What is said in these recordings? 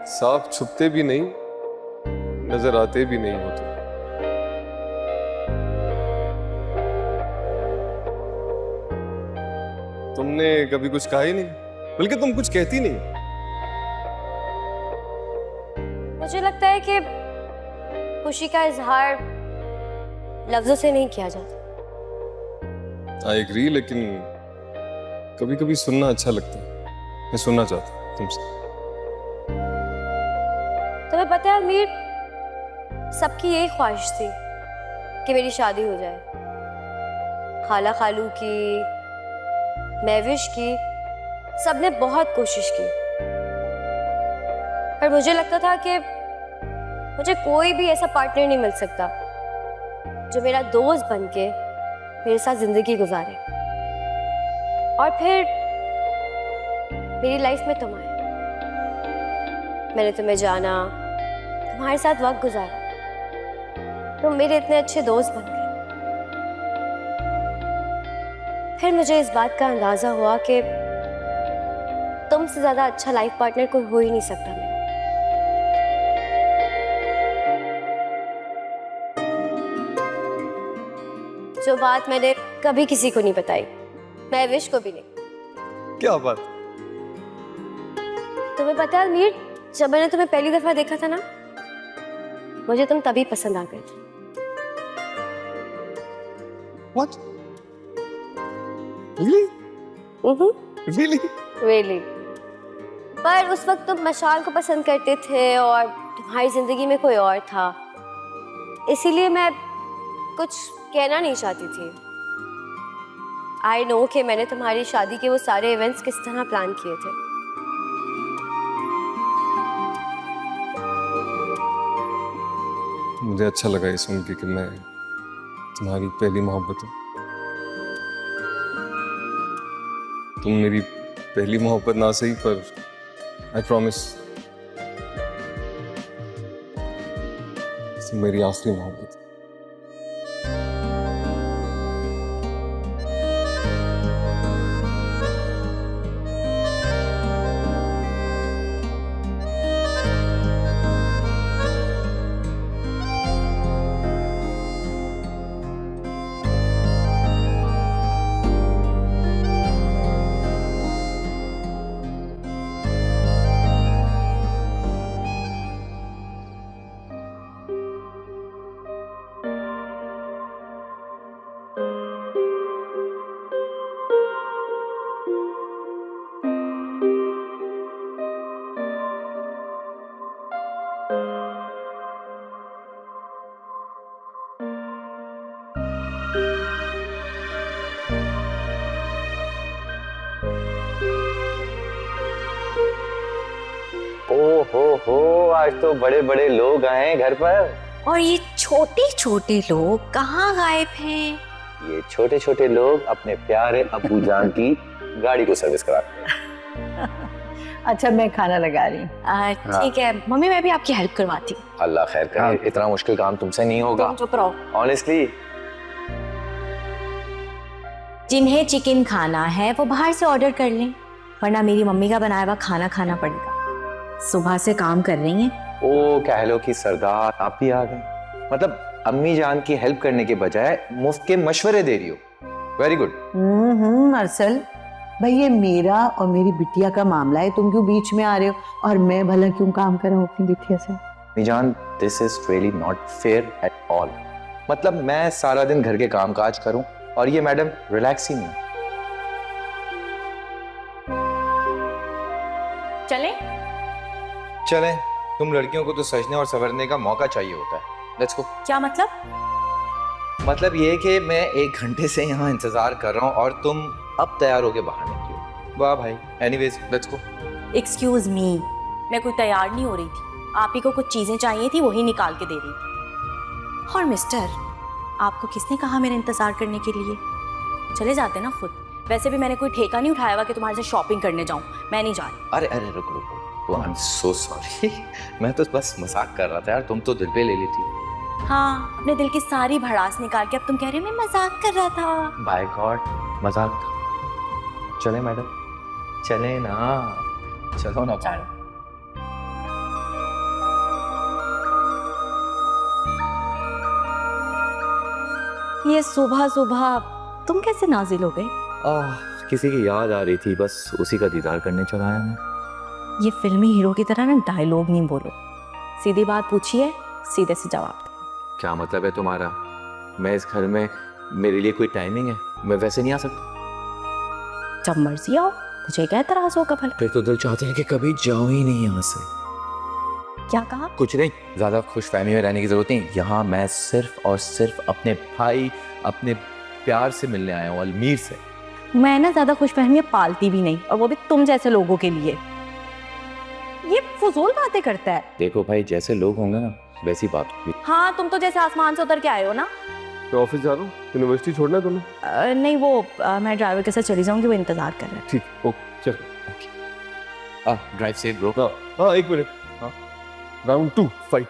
साफ छुपते भी नहीं, नजर आते भी नहीं हो तुमने कभी कुछ कहा ही नहीं, बल्कि तुम कुछ कहती नहीं। मुझे लगता है कि खुशी का इजहार लफ्जों से नहीं किया जाता। आई एग्री, लेकिन कभी कभी सुनना अच्छा लगता है। मैं सुनना चाहता हूँ तुमसे। तुम्हें पता है अमीर, सबकी यही ख्वाहिश थी कि मेरी शादी हो जाए। खाला खालू की, महविश की, सबने बहुत कोशिश की, पर मुझे लगता था कि मुझे कोई भी ऐसा पार्टनर नहीं मिल सकता जो मेरा दोस्त बनके मेरे साथ जिंदगी गुजारे। और फिर मेरी लाइफ में तुम आए, मैंने तुम्हें जाना, तुम्हारे साथ वक्त गुजारा, तुम मेरे इतने अच्छे दोस्त बन गए। फिर मुझे इस बात का अंदाजा हुआ कि तुमसे ज्यादा अच्छा लाइफ पार्टनर कोई हो ही नहीं सकता मेरा। जो बात मैंने कभी किसी को नहीं बताई, मैं विश को भी नहीं। क्या बात? तुम्हें पता है अमीर, जब मैंने तुम्हें पहली दफा देखा था ना, मुझे तुम तभी पसंद आ गए थे। What? Really? Really? Really? पर उस वक्त तुम मशाल को पसंद करते थे और तुम्हारी जिंदगी में कोई और था, इसीलिए मैं कुछ कहना नहीं चाहती थी। आई नो कि मैंने तुम्हारी शादी के वो सारे इवेंट्स किस तरह प्लान किए थे। मुझे अच्छा लगा ये सुन के कि मैं तुम्हारी पहली मोहब्बत हूँ। तुम मेरी पहली मोहब्बत ना सही, पर आई प्रॉमिस तुम मेरी आखिरी मोहब्बत। हो आज तो बड़े बड़े लोग आए हैं घर पर। और ये छोटे छोटे लोग कहाँ गायब हैं? ये छोटे छोटे लोग अपने प्यारे अब्बू जान की गाड़ी को सर्विस कराते हैं। अच्छा मैं खाना लगा रही हूँ। ठीक है मम्मी, मैं भी आपकी हेल्प करवाती हूँ। अल्लाह खैर करे, इतना मुश्किल काम तुमसे नहीं होगा। तुम चुप रहो। ऑनेस्टली जिन्हें चिकन खाना है वो बाहर से ऑर्डर कर लें, वरना मेरी मम्मी का बनाया हुआ खाना खाना पड़ेगा। सुबह से काम कर रही हैं। ओ कहलो कि सरदार आप भी आ गए। मतलब अम्मी जान की हेल्प करने के बजाय मुफ्त के मशवरे दे रही हो। Very good. अरसल भाई, ये मेरा और मेरी बिटिया का मामला है, तुम क्यों बीच में आ रहे हो? और मैं भला क्यों काम कर रहा हूँ अपनी बिटिया से? अम्मी जान, this is really not fair at all. मतलब मैं सारा दिन घर के काम काज करूं और ये मैडम रिलैक्स ही नहीं। चलें, तुम लड़कियों को तो सजने और संवरने का मौका चाहिए होता है। Let's go. क्या मतलब? मतलब ये कि मैं 1 घंटे से यहाँ इंतजार कर रहा हूँ और तुम अब तैयार होके बाहर निकली हो। वाह भाई। Anyways let's go. Excuse me, मैं कोई तैयार नहीं हो रही थी। आप ही को कुछ चीजें चाहिए थी, वही निकाल के दे रही थी। और मिस्टर, आपको किसने कहा मेरा इंतजार करने के लिए? चले जाते ना खुद। वैसे भी मैंने कोई ठेका नहीं उठाया हुआ कि तुम्हारे से शॉपिंग करने जाऊं। मैं नहीं जा रही। अरे अरे रुको रुको, आई एम सो सॉरी। मैं तो बस मजाक कर रहा था यार, तुम तो दिल पे ले लेती। हाँ, अपने दिल की सारी भड़ास निकाल के अब तुम कह रहे हो मैं मजाक कर रहा था। बाय गॉड, मजाक था। चले मैडम, चले ना, चलो ना। चलो। ये सुबह सुबह तुम कैसे नाजिल हो गए? किसी की याद आ रही थी, बस उसी का दीदार करने चला आया मैं। ये फिल्मी हीरो की तरह ना डायलॉग नहीं बोलो, सीधी बात पूछिए, सीधे से जवाब दो। क्या मतलब है तुम्हारा? मैं इस घर में, मेरे लिए कोई टाइमिंग है? मैं वैसे नहीं आ सकता? जब मर्जी आओ, मुझे क्या एतराज होगा भला? फिर तो दिल चाहते हैं कि कभी जाओ ही नहीं यहाँ से। क्या कहा? कुछ नहीं, ज्यादा खुशफहमी में रहने की जरूरत नहीं। यहाँ मैं सिर्फ और सिर्फ अपने भाई, अपने प्यार से मिलने आया हूँ, अलमीर से। मैं ना ज्यादा खुशफहमियां पालती भी नहीं, और वो भी तुम जैसे लोगों के लिए। ये फजूल बातें करता है। देखो भाई, जैसे लोग होंगे ना वैसी बात होगी। हाँ, तुम तो जैसे आसमान से उतर के आए हो ना। मैं ऑफिस जा रहा हूँ, यूनिवर्सिटी छोड़ना है तुम्हें? नहीं, वो मैं ड्राइवर के साथ चली जाऊंगी, वो इंतजार कर रहे हैं। ठीक, ओके चल। Drive safe bro. हाँ 1 मिनट। हाँ, राउंड 2 फाइट।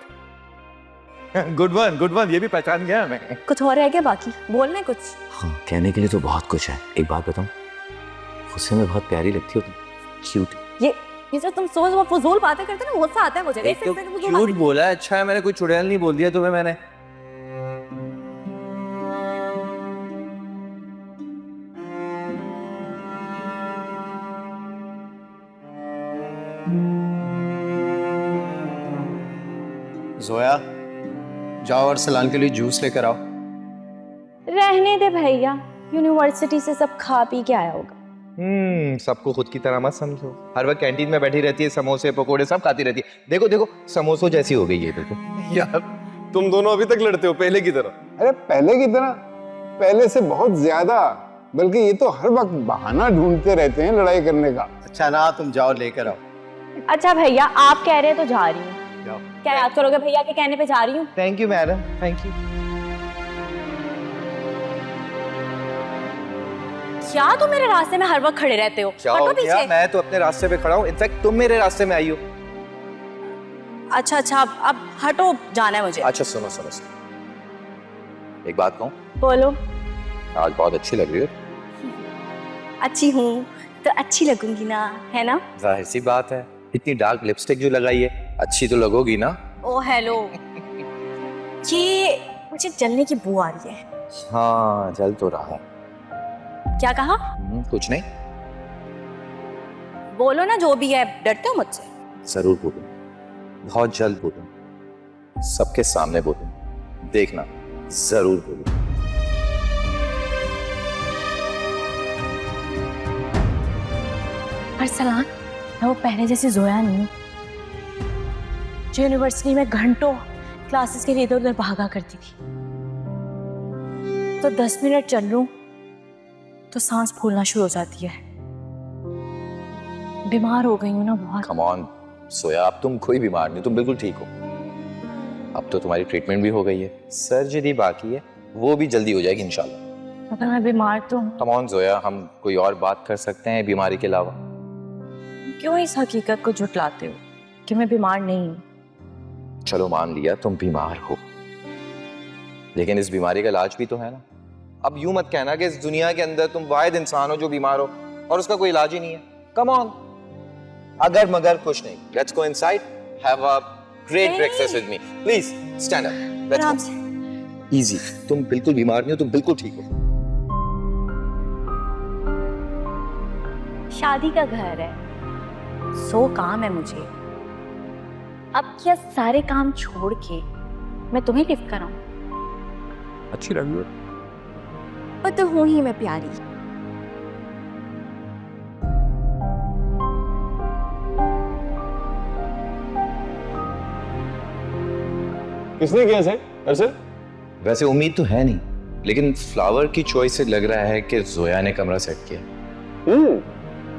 गुड वन, ये भी पहचान गया मैं। कुछ और रह गया बाकी? बोलना है कुछ? हाँ, कहने के लिए तो बहुत कुछ है। एक बात बताऊं, गुस्से में बहुत प्यारी लगती हो तुम, क्यूट। ये जो तुम सोच वो फजूल बातें करते हो ना, गुस्सा आता है मुझे। एक तो क्यूट बोला, अच्छा है, मैंने कोई चुड़ैल नहीं बोल दिया तुम्हें मैंने। जोया, जाओ और सलान के लिए जूस लेकर आओ। रहने दे भैया, यूनिवर्सिटी से सब खा पी के आया होगा। सबको खुद की तरह मत समझो। हर वक्त कैंटीन में बैठी रहती है, समोसे पकोड़े सब खाती रहती है। देखो देखो, समोसों जैसी हो गई है देखो। यार तुम दोनों अभी तक लड़ते हो पहले की तरह। अरे पहले की तरह? पहले से बहुत ज्यादा। बल्कि ये तो हर वक्त बहाना ढूंढते रहते हैं लड़ाई करने का। अच्छा ना, तुम जाओ लेकर आओ। अच्छा भैया, आप कह रहे हैं तो जा रही हूँ। जाओ। क्या याद करोगे भैया के कहने पे जा रही हूँ। Thank you madam, thank you. क्या तुम मेरे रास्ते में हर वक्त खड़े रहते हो? क्या हटो हो गया? पीछे। मैं तो अपने रास्ते पे खड़ा हूँ, इनफैक्ट तुम मेरे रास्ते में आई हो। अच्छा, अब हटो, जाना है मुझे। अच्छा सुनो सुनो सुनो, एक बात कहूँ, बोलो। आज बहुत अच्छी लग रही हो। अच्छी हूँ तो अच्छी लगूंगी ना, है ना? जाहिर सी बात है, इतनी डार्क लिपस्टिक जो लगाई है, अच्छी तो लगोगी ना। ओ हेलो, ये मुझे जलने की बू आ रही है। हाँ, जल तो रहा है। क्या कहा? कुछ नहीं। बोलो ना जो भी है, डरते हो मुझसे? जरूर बोलूं, बहुत जल्द बोलूं, सबके सामने बोलूं, देखना जरूर बोलूं। अरसलान, मैं वो पहले जैसी जोया नहीं हूँ जो यूनिवर्सिटी में घंटों क्लासेस के लिए इधर उधर भागा करती थी। तो 10 मिनट चल लूं तो सांस फूलना शुरू हो जाती है। बीमार हो गई हूँ ना बहुत। कम ऑन सोया, अब तुम कोई बीमार नहीं, तुम बिल्कुल ठीक हो। अब तो तुम्हारी ट्रीटमेंट भी हो गई है, सर्जरी बाकी है, वो भी जल्दी हो जाएगी इंशाल्लाह। अगर मैं बीमार तो हूँ। कम ऑन जोया, हम कोई और बात कर सकते हैं बीमारी के अलावा? क्यों इस हकीकत को झुटलाते हो कि मैं बीमार नहीं हूँ? चलो मान लिया तुम बीमार हो, लेकिन इस बीमारी का इलाज भी तो है ना। अब यूं मत कहना कि इस दुनिया के अंदर तुम वाहिद इंसान हो जो बीमार हो और उसका कोई इलाज ही नहीं है। कम ऑन, अगर मगर कुछ नहीं, let's go inside, have a great breakfast with me, please stand up, let's आराम गो। से। इजी, तुम बिल्कुल बीमार नहीं हो, तुम बिल्कुल ठीक हो। शादी का घर है, सो काम है मुझे। अब क्या सारे काम छोड़ के मैं तुम्हें लिफ्ट कराऊं? अच्छी लगी हो। और तो हूँ ही मैं प्यारी। किसने किया सर? अरसद? वैसे उम्मीद तो है नहीं, लेकिन फ्लावर की चॉइस से लग रहा है कि जोया ने कमरा सेट किया।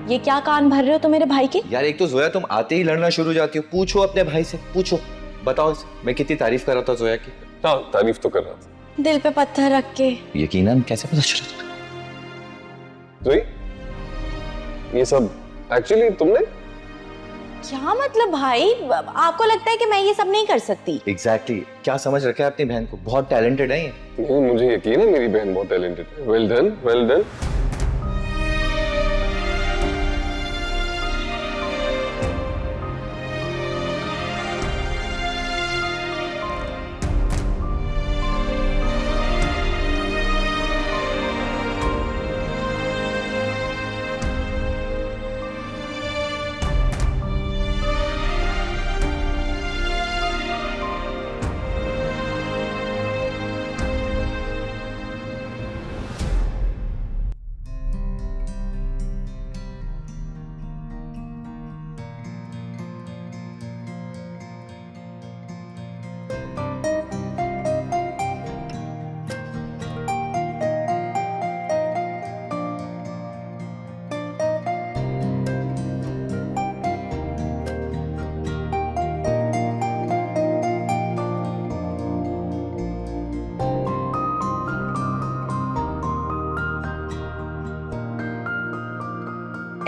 ये क्या कान भर रहे हो तुम मेरे भाई के? यार एक तो जोया तुम आते ही लड़ना शुरू हो जाती हो। पूछो अपने भाई से, पूछो, बताओ इसे, मैं कितनी तारीफ कर रहा था जोया की। हाँ तारीफ तो कर रहा था। दिल पे पत्थर रख के। यकीनन कैसे पता चला तुम्हें? जोई, ये सब एक्चुअली तुमने? क्या मतलब भाई, आपको लगता है कि मैं ये सब नहीं कर सकती? एग्जैक्टली, क्या समझ रखा है अपनी बहन को, बहुत टैलेंटेड है ये। नहीं, मुझे यकीन है मेरी बहन बहुत टैलेंटेड है। Well done, well done.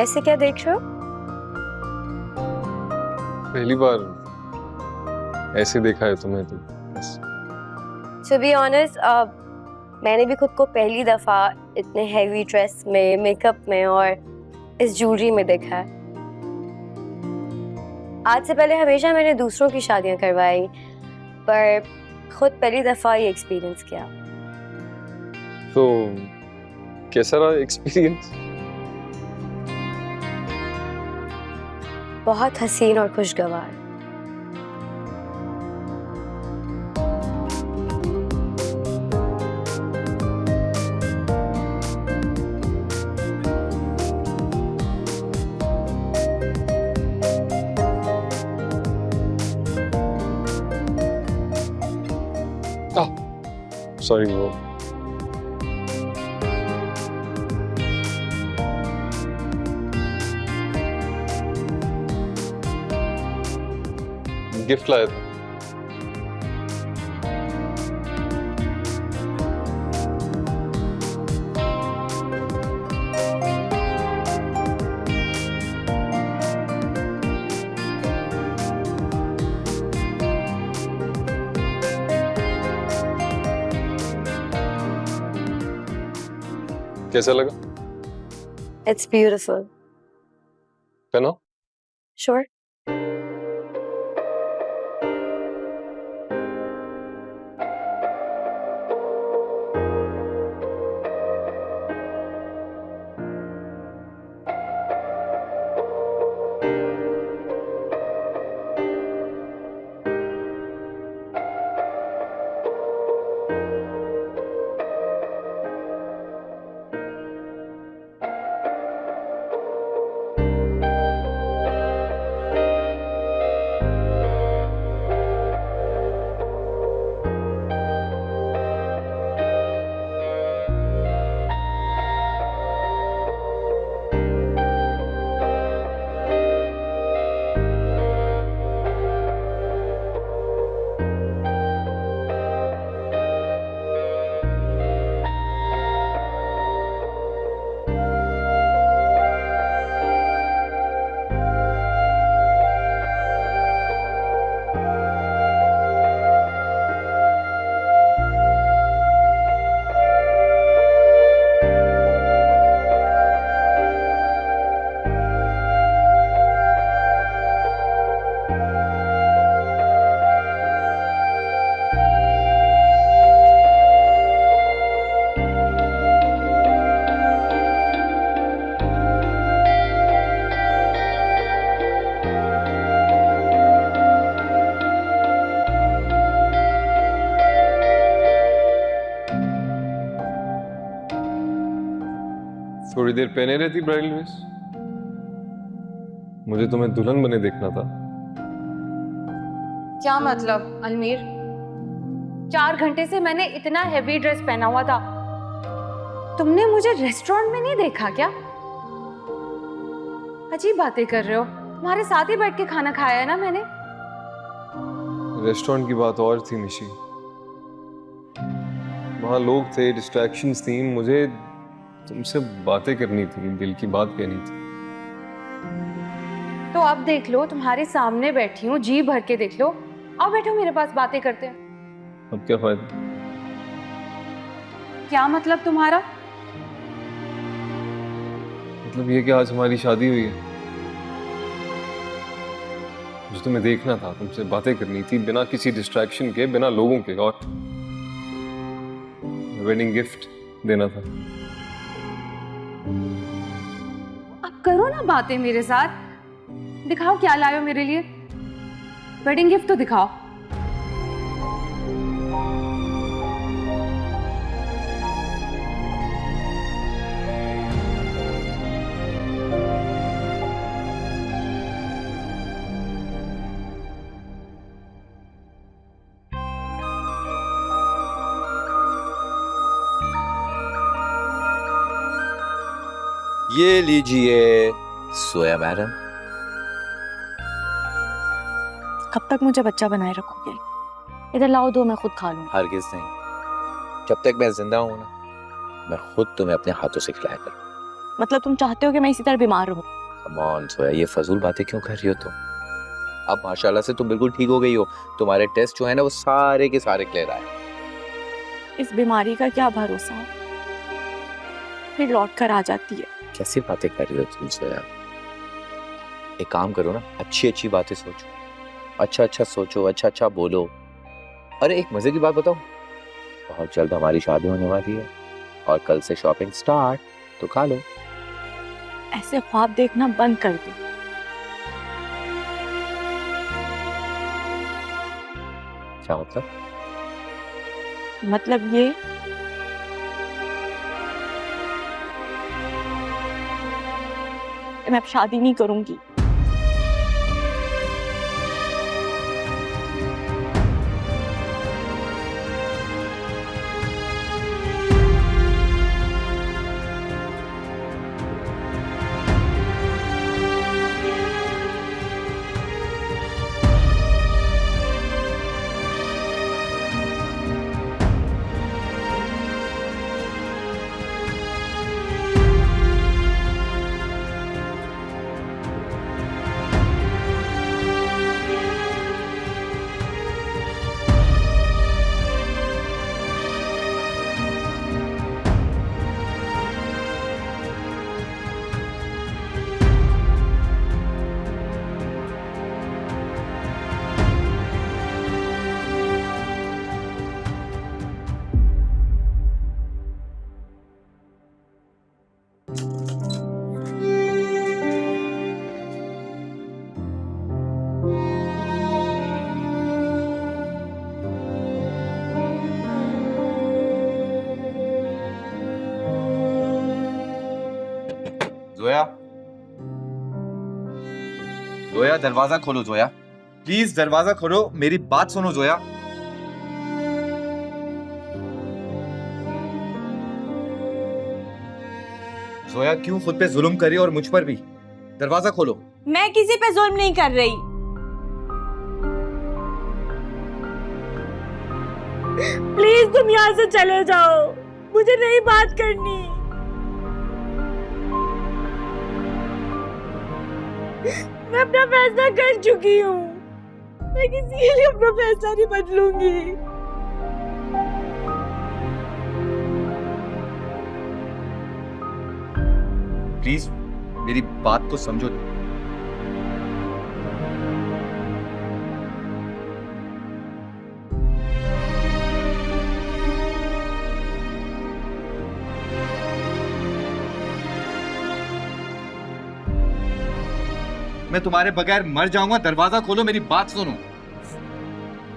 ऐसे क्या देख रहे हो? पहली बार ऐसे देखा है तुम्हें तो बस। To be honest, मैंने भी खुद को पहली दफा इतने हैवी ड्रेस में, मेकअप में और इस ज्वेलरी में देखा है। आज से पहले हमेशा मैंने दूसरों की शादियां करवाई, पर खुद पहली दफा ये एक्सपीरियंस किया। तो कैसा रहा एक्सपीरियंस? बहुत हसीन और खुशगवार। सॉरी वो गिफ्ट लाया था। कैसा लगा? It's beautiful. पहनो। Sure. थोड़ी देर पहने रहती ब्राइडल ड्रेस। मुझे तुम्हें दुल्हन बने देखना था। क्या मतलब अलमीर? 4 घंटे से मैंने इतना हैवी ड्रेस पहना हुआ था, तुमने मुझे रेस्टोरेंट में नहीं देखा क्या? अजीब बातें कर रहे हो। तुम्हारे साथ ही बैठ के खाना खाया है ना मैंने। रेस्टोरेंट की बात और थी निशी, वहां लोग थे, डिस्ट्रैक्शंस थी, मुझे तुमसे बातें करनी थी, दिल की बात कहनी थी। तो अब देख लो, तुम्हारे सामने बैठी हूँ, जी भर के देख लो। आओ बैठो मेरे पास, बातें करते हैं। अब क्या फायदा? क्या मतलब तुम्हारा? मतलब ये कि आज हमारी शादी हुई है। मुझे तुम्हें देखना था, तुमसे बातें करनी थी, बिना किसी डिस्ट्रैक्शन के, बिना लोगों के, और वेडिंग गिफ्ट देना था। अब करो ना बातें मेरे साथ। दिखाओ क्या लाए हो मेरे लिए। वेडिंग गिफ्ट तो दिखाओ। ये लीजिए सोया मैडम। कब तक मुझे बच्चा बनाए रखोगे? इधर लाओ, दो, मैं खुद खा लूँ। हरगिज नहीं, जब तक मैं जिंदा हूं ना, मैं खुद तुम्हें अपने हाथों से खिलाया करूं। मतलब तुम चाहते हो कि मैं इसी तरह बीमार रहूं? कम ऑन जोया, ये फजूल बातें क्यों कर रही हो तुम? अब माशाल्लाह से तुम बिल्कुल ठीक हो गई हो। तुम्हारे टेस्ट जो है ना वो सारे के सारे क्लियर आए। इस बीमारी का क्या भरोसा, फिर लौट कर आ जाती है। कैसी बातें कर रही हो तुम जोया? एक काम करो ना, अच्छी अच्छी बातें सोचो, अच्छा अच्छा सोचो, अच्छा अच्छा बोलो। अरे एक मजे की बात बताओ, बहुत जल्द हमारी शादी होने वाली है और कल से शॉपिंग स्टार्ट, तो खा लो। ऐसे ख्वाब देखना बंद कर दो। क्या मतलब? मतलब ये मैं अब शादी नहीं करूंगी। जोया, जोया दरवाजा खोलो। जोया प्लीज दरवाजा खोलो, मेरी बात सुनो जोया। जोया क्यों खुद पे जुल्म करी और मुझ पर भी? दरवाजा खोलो। मैं किसी पे जुल्म नहीं कर रही। प्लीज तुम यहाँ से चले जाओ, मुझे नहीं बात करनी। मैं अपना फैसला कर चुकी हूँ, मैं किसी के लिए अपना फैसला नहीं बदलूंगी। प्लीज मेरी बात को समझो। मैं तुम्हारे बगैर मर जाऊंगा। दरवाजा खोलो, मेरी बात सुनो।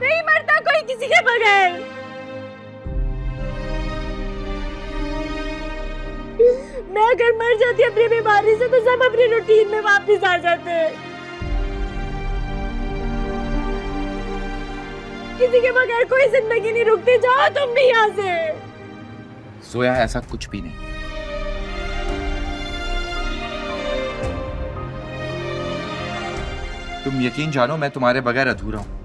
नहीं मरता कोई किसी के बगैर। मैं अगर मर जाती अपनी बीमारी से तो सब अपनी रूटीन में वापस आ जाते। किसी के बगैर कोई जिंदगी नहीं रुकती। जाओ तुम भी यहाँ से। जोया ऐसा कुछ भी नहीं। तुम यकीन जानो, मैं तुम्हारे बगैर अधूरा हूं।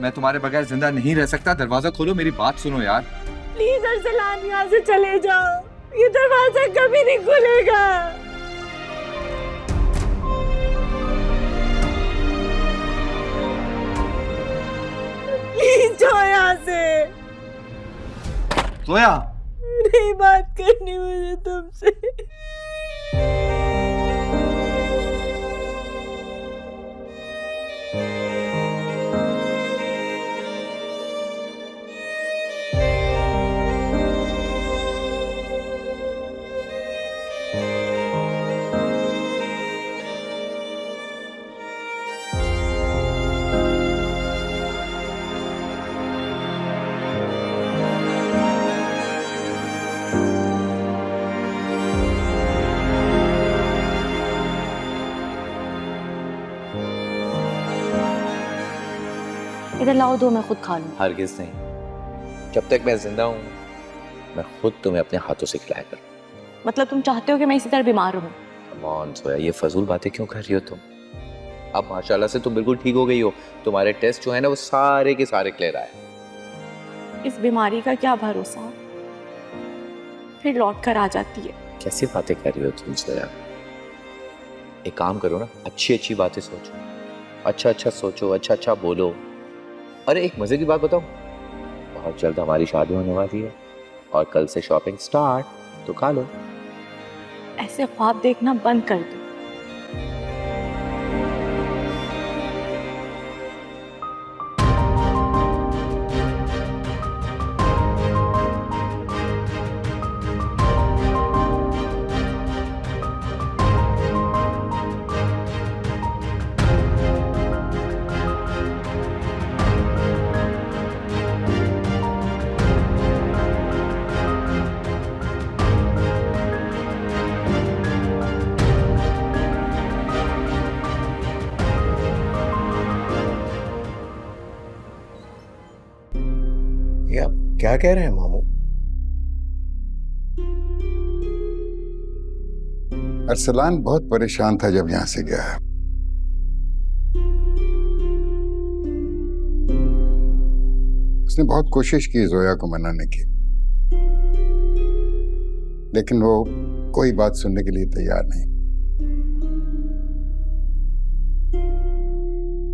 मैं तुम्हारे बगैर जिंदा नहीं रह सकता। दरवाजा खोलो, मेरी बात सुनो यार। प्लीज अरसलान यहाँ से चले जाओ, ये दरवाजा कभी नहीं खुलेगा। प्लीज जाओ यहाँ से। जोया नहीं बात करनी मुझे तुमसे। इधर लाओ, दो मैं खुद खा लूं। हरगिज नहीं। जब तक मैं जिंदा हूं मैं खुद तुम्हें अपने हाथों से खिलाया करूं। मतलब तुम चाहते हो कि मैं इसी तरह बीमार रहूं? कम ऑन जोया, ये फजूल बातें क्यों कर रही हो तुम? अब माशाल्लाह से तुम बिल्कुल ठीक हो गई हो। तुम्हारे टेस्ट जो है ना वो सारे के सारे क्लियर आए। इस बीमारी का क्या भरोसा, फिर लौट कर आ जाती है। कैसी बातें कर रही हो तुम जोया? एक काम करो ना, अच्छी अच्छी बातें सोचो, अच्छा अच्छा सोचो, अच्छा अच्छा बोलो। अरे एक मजे की बात बताओ, बहुत जल्द हमारी शादी होने वाली है और कल से शॉपिंग स्टार्ट, तो खा लो। ऐसे ख्वाब देखना बंद कर दो। ये आप क्या कह रहे हैं मामू? अरसलान बहुत परेशान था जब यहां से गया। उसने बहुत कोशिश की जोया को मनाने की, लेकिन वो कोई बात सुनने के लिए तैयार नहीं।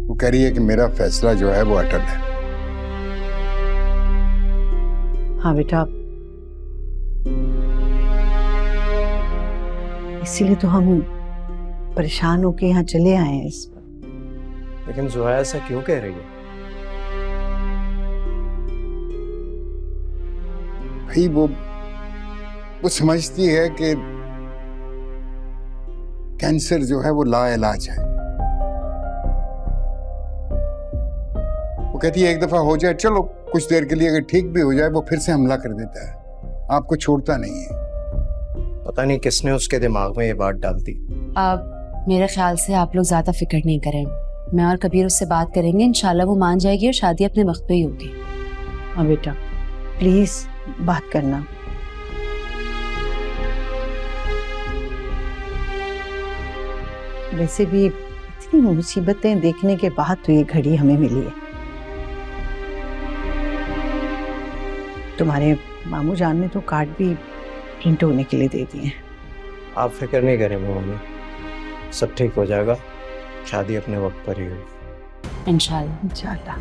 वो कह रही है कि मेरा फैसला जो है वो अटल है। हाँ बेटा, इसीलिए तो हम परेशान होके यहाँ चले आए हैं इस पर। लेकिन जोया ऐसा क्यों कह रही है? भाई वो समझती है कि कैंसर जो है वो लाइलाज है। वो कहती है एक दफा हो जाए, चलो कुछ देर के लिए अगर ठीक भी हो जाए, वो फिर से हमला कर देता है, आपको छोड़ता नहीं है। पता नहीं किसने उसके दिमाग में ये बात डाल दी। अब मेरे ख्याल से आप लोग ज्यादा फिक्र नहीं करें, मैं और कबीर उससे बात करेंगे, इंशाल्लाह वो मान जाएगी और शादी अपने वक्त पे ही होगी। हाँ बेटा, प्लीज बात करना। वैसे भी इतनी मुसीबतें देखने के बाद तो ये घड़ी हमें मिली है। तुम्हारे मामू जान ने तो कार्ड भी प्रिंट होने के लिए दे दिए हैं। आप फिक्र नहीं करें मम्मी, सब ठीक हो जाएगा, शादी अपने वक्त पर ही होगी। इंशाल्लाह। इंशाल्लाह।